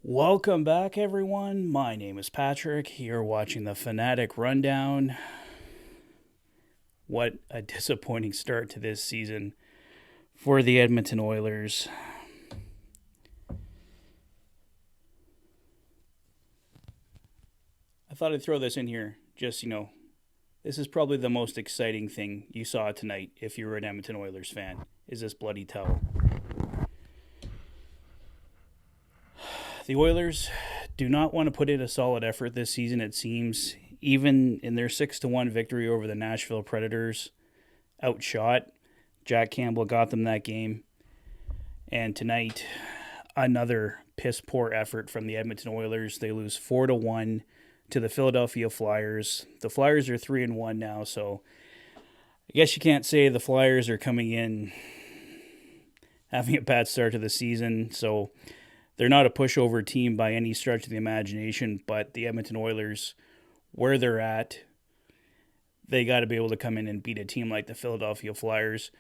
Welcome back, everyone. My name is Patrick. You're watching the Fanatic Rundown. What a disappointing start to this season for the Edmonton Oilers. I thought I'd throw this in here. This is probably the most exciting thing you saw tonight if you were an Edmonton Oilers fan, is this bloody towel. The Oilers do not want to put in a solid effort this season, it seems. Even in their 6-1 victory over the Nashville Predators, outshot. Jack Campbell got them that game. And tonight, another piss poor effort from the Edmonton Oilers. They lose 4-1 to the Philadelphia Flyers. The Flyers are 3-1 now, so I guess you can't say the Flyers are coming in having a bad start to the season. So they're not a pushover team by any stretch of the imagination, but the Edmonton Oilers, where they're at, they got to be able to come in and beat a team like the Philadelphia Flyers.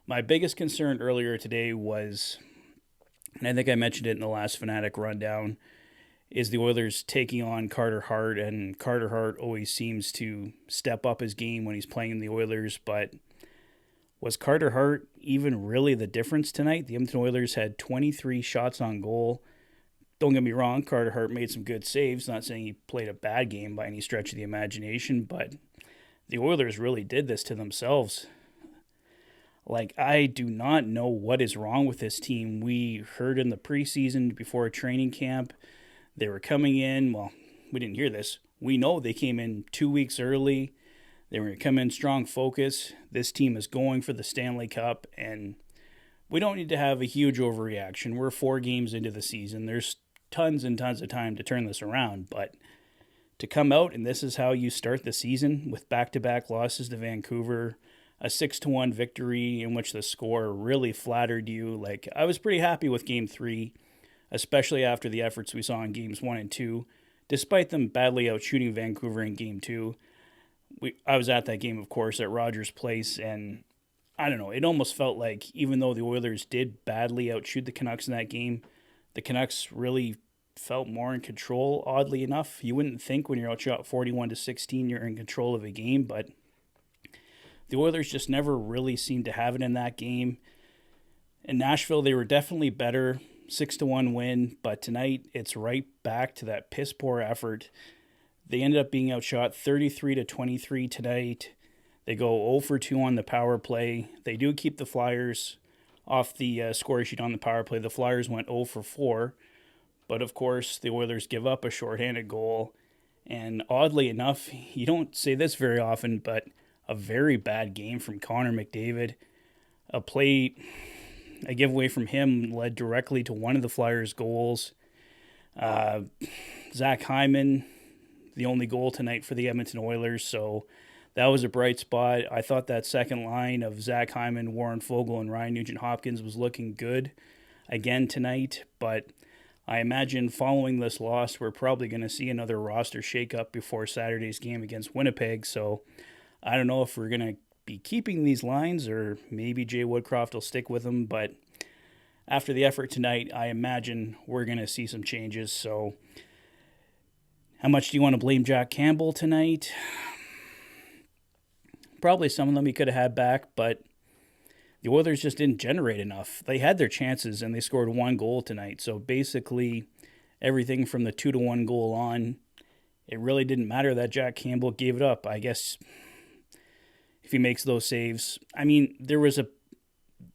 My biggest concern earlier today was, and I think I mentioned it in the last Fanatic Rundown, is the Oilers taking on Carter Hart, and Carter Hart always seems to step up his game when he's playing the Oilers, but was Carter Hart even really the difference tonight? The Edmonton Oilers had 23 shots on goal. Don't get me wrong, Carter Hart made some good saves. Not saying he played a bad game by any stretch of the imagination, but the Oilers really did this to themselves. I do not know what is wrong with this team. We heard in the preseason before training camp, they were coming in. Well, we didn't hear this. We know they came in 2 weeks early. They were going to come in strong focus. This team is going for the Stanley Cup, and we don't need to have a huge overreaction. We're 4 games into the season. There's tons and tons of time to turn this around, but to come out and this is how you start the season with back-to-back losses to Vancouver, a 6-1 victory in which the score really flattered you. I was pretty happy with Game 3, especially after the efforts we saw in Games 1 and 2. Despite them badly outshooting Vancouver in Game 2, I was at that game, of course, at Rogers Place, and I don't know, it almost felt like even though the Oilers did badly outshoot the Canucks in that game, the Canucks really felt more in control, oddly enough. You wouldn't think when you're outshot 41-16 you're in control of a game, but the Oilers just never really seemed to have it in that game. In Nashville, they were definitely better, 6-1 win, but tonight it's right back to that piss poor effort. They ended up being outshot 33-23 tonight. They go 0 for 2 on the power play. They do keep the Flyers off the score sheet on the power play. The Flyers went 0 for 4. But of course, the Oilers give up a shorthanded goal. And oddly enough, you don't say this very often, but a very bad game from Connor McDavid. A giveaway from him led directly to one of the Flyers' goals. Zach Hyman, the only goal tonight for the Edmonton Oilers, so that was a bright spot. I thought that second line of Zach Hyman, Warren Foegele, and Ryan Nugent-Hopkins was looking good again tonight, but I imagine following this loss, we're probably going to see another roster shakeup before Saturday's game against Winnipeg, so I don't know if we're going to be keeping these lines or maybe Jay Woodcroft will stick with them, but after the effort tonight, I imagine we're going to see some changes, so how much do you want to blame Jack Campbell tonight? Probably some of them he could have had back, but the Oilers just didn't generate enough. They had their chances, and they scored 1 goal tonight. So basically, everything from the 2-1 goal on, it really didn't matter that Jack Campbell gave it up. I guess if he makes those saves. I mean, there was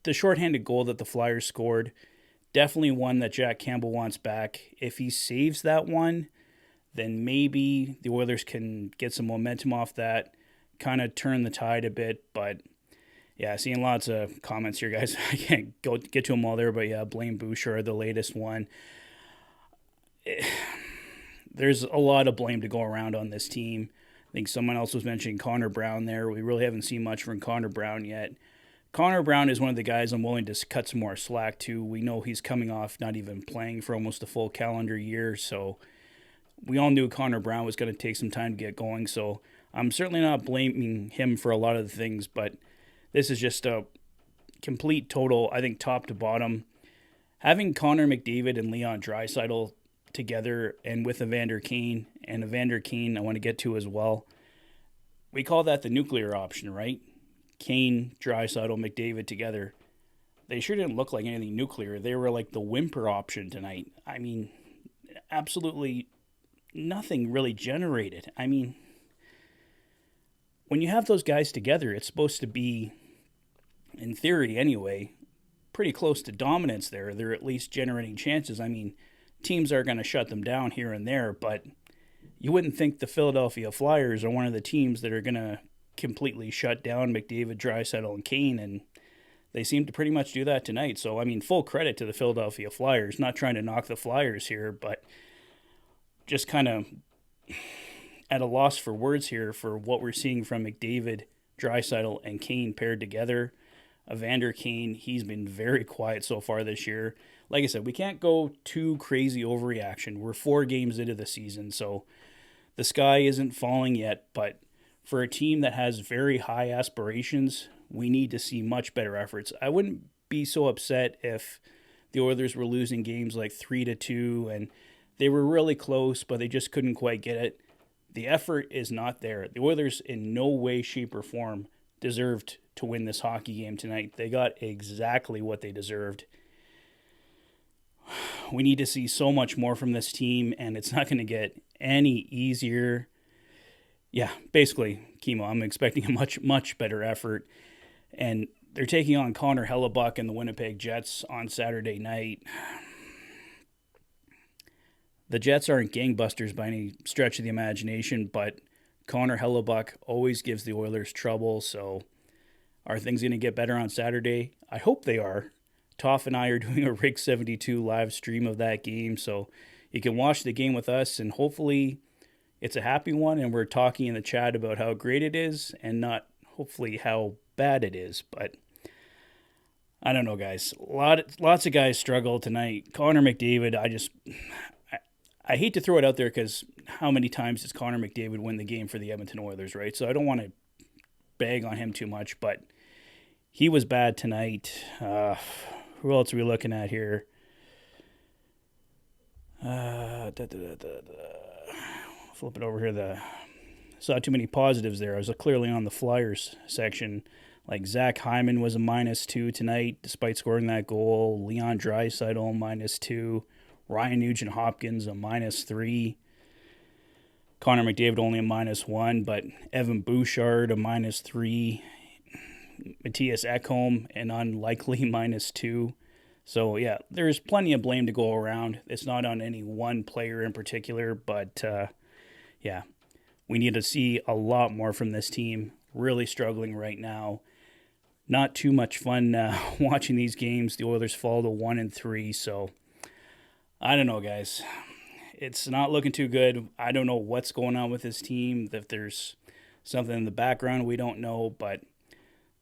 the shorthanded goal that the Flyers scored, definitely one that Jack Campbell wants back. If he saves that one, then maybe the Oilers can get some momentum off that, kind of turn the tide a bit. But yeah, seeing lots of comments here, guys. I can't get to them all there, but yeah, blame Bouchard, the latest one. There's a lot of blame to go around on this team. I think someone else was mentioning Connor Brown there. We really haven't seen much from Connor Brown yet. Connor Brown is one of the guys I'm willing to cut some more slack to. We know he's coming off not even playing for almost a full calendar year, so we all knew Connor Brown was going to take some time to get going, so I'm certainly not blaming him for a lot of the things, but this is just a complete total, I think, top to bottom. Having Connor McDavid and Leon Draisaitl together and with Evander Kane. And Evander Kane, I want to get to as well. We call that the nuclear option, right? Kane, Draisaitl, McDavid together. They sure didn't look like anything nuclear. They were like the whimper option tonight. I mean, absolutely nothing really generated. I mean, when you have those guys together, it's supposed to be, in theory anyway, pretty close to dominance there. They're at least generating chances. I mean, teams are going to shut them down here and there, but you wouldn't think the Philadelphia Flyers are one of the teams that are going to completely shut down McDavid, Draisaitl, and Kane, and they seem to pretty much do that tonight. So, I mean, full credit to the Philadelphia Flyers. Not trying to knock the Flyers here, but just kind of at a loss for words here for what we're seeing from McDavid, Draisaitl, and Kane paired together. Evander Kane, he's been very quiet so far this year. Like I said, we can't go too crazy overreaction. We're 4 games into the season, so the sky isn't falling yet, but for a team that has very high aspirations, we need to see much better efforts. I wouldn't be so upset if the Oilers were losing games like 3-2 and they were really close, but they just couldn't quite get it. The effort is not there. The Oilers in no way, shape, or form deserved to win this hockey game tonight. They got exactly what they deserved. We need to see so much more from this team, and it's not going to get any easier. Yeah, basically, Kimo, I'm expecting a much, much better effort. And they're taking on Connor Hellebuck and the Winnipeg Jets on Saturday night. The Jets aren't gangbusters by any stretch of the imagination, but Connor Hellebuck always gives the Oilers trouble, so are things going to get better on Saturday? I hope they are. Toff and I are doing a Rig 72 live stream of that game, so you can watch the game with us, and hopefully it's a happy one, and we're talking in the chat about how great it is and not hopefully how bad it is. But I don't know, guys. Lots of guys struggle tonight. Connor McDavid, I hate to throw it out there because how many times does Connor McDavid win the game for the Edmonton Oilers, right? So I don't want to bag on him too much, but he was bad tonight. Who else are we looking at here? Flip it over here. Saw too many positives there. I was clearly on the Flyers section. Like Zach Hyman was a -2 tonight, despite scoring that goal. Leon Draisaitl -2. Ryan Nugent-Hopkins a -3. Connor McDavid only a -1, but Evan Bouchard a -3. Matthias Ekholm an unlikely -2. So, yeah, there's plenty of blame to go around. It's not on any one player in particular, but, yeah, we need to see a lot more from this team. Really struggling right now. Not too much fun watching these games. The Oilers fall to 1-3, so I don't know, guys. It's not looking too good. I don't know what's going on with this team, if there's something in the background we don't know, but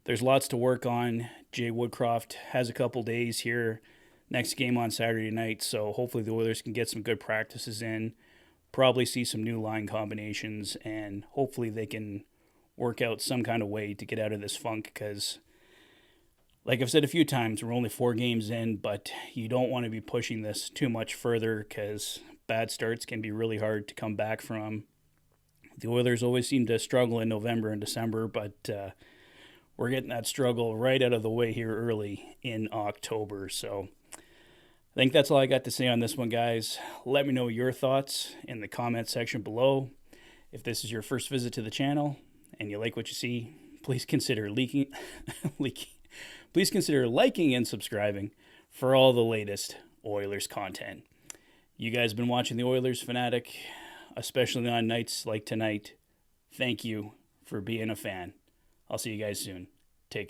there's lots to work on. Jay Woodcroft has a couple days here. Next game on Saturday night, so hopefully the Oilers can get some good practices in, probably see some new line combinations, and hopefully they can work out some kind of way to get out of this funk because, like I've said a few times, we're only 4 games in, but you don't want to be pushing this too much further because bad starts can be really hard to come back from. The Oilers always seem to struggle in November and December, but we're getting that struggle right out of the way here early in October. So I think that's all I got to say on this one, guys. Let me know your thoughts in the comment section below. If this is your first visit to the channel and you like what you see, please consider Please consider liking and subscribing for all the latest Oilers content. You guys have been watching the Oilers Fanatic, especially on nights like tonight. Thank you for being a fan. I'll see you guys soon.